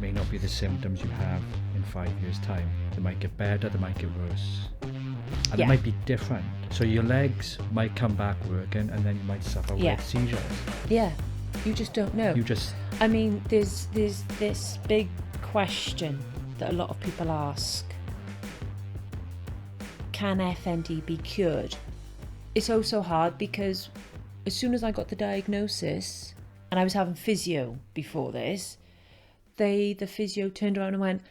may not be the symptoms you have in 5 years' time. They might get better, they might get worse. And they might be different. So your legs might come back working, and then you might suffer with seizures. Yeah, you just don't know. I mean, there's this big question that a lot of people ask. Can FND be cured? It's so hard because as soon as I got the diagnosis, and I was having physio before this, the physio turned around and went,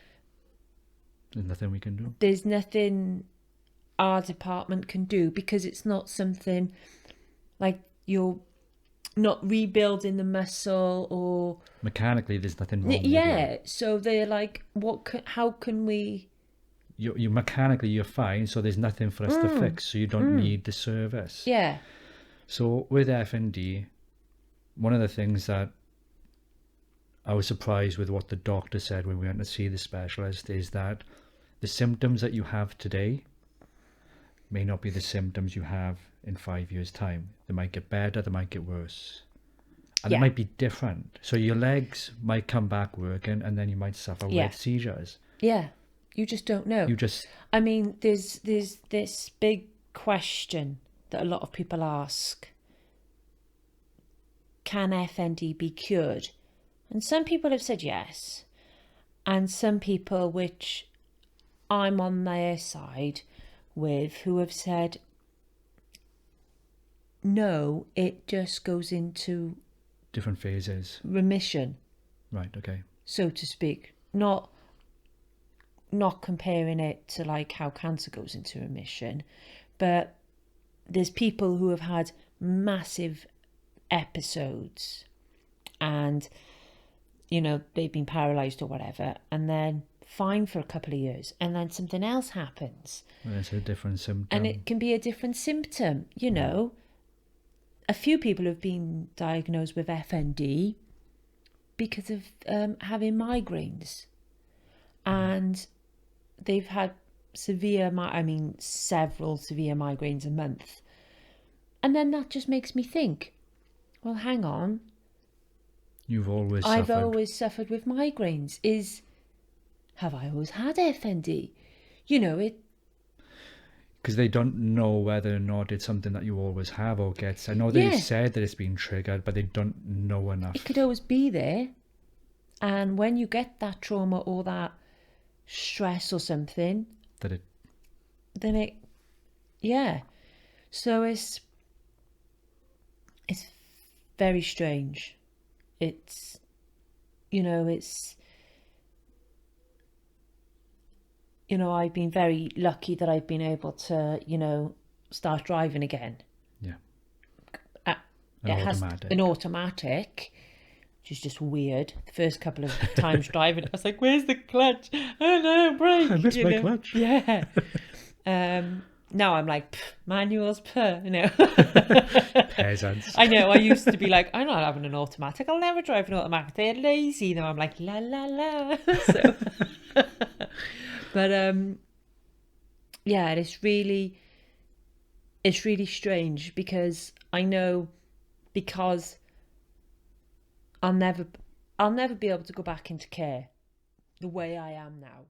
there's nothing we can do. There's nothing our department can do, because it's not something like you're not rebuilding the muscle or mechanically there's nothing wrong with you. So they're like, how can we... You mechanically you're fine, so there's nothing for us to fix, so you don't need the service. Yeah. So with FND, one of the things that I was surprised with what the doctor said when we went to see the specialist is that the symptoms that you have today may not be the symptoms you have in 5 years' time. They might get better, they might get worse. And they might be different. So your legs might come back working, and then you might suffer with seizures. Yeah, you just don't know. I mean, there's this big question that a lot of people ask. Can FND be cured? And some people have said yes. And some people, which I'm on their side with, who have said no, it just goes into different phases. Remission. Right, okay. So to speak. Not comparing it to like how cancer goes into remission, but there's people who have had massive episodes and, you know, they've been paralyzed or whatever, and then fine for a couple of years, and then something else happens. And it's a different symptom. And it can be a different symptom, you know. A few people have been diagnosed with FND because of having migraines. And they've had several severe migraines a month. And then that just makes me think, well, hang on. I've always suffered with migraines. Have I always had FND? You know, it... Because they don't know whether or not it's something that you always have or gets. I know they've said that it's been triggered, but they don't know enough. It could always be there. And when you get that trauma or that stress or something... So it's very strange. It's, you know, I've been very lucky that I've been able to, you know, start driving again. Yeah. It has an automatic, which is just weird. The first couple of times driving, I was like, where's the clutch? Oh no, brake. I missed my clutch. Yeah. Now I'm like, manuals, you know. Peasants. I know, I used to be like, I'm not having an automatic. I'll never drive an automatic. They're lazy. Now I'm like, la, la, la. So, but, yeah, it's really strange because I know, because I'll never be able to go back into care the way I am now.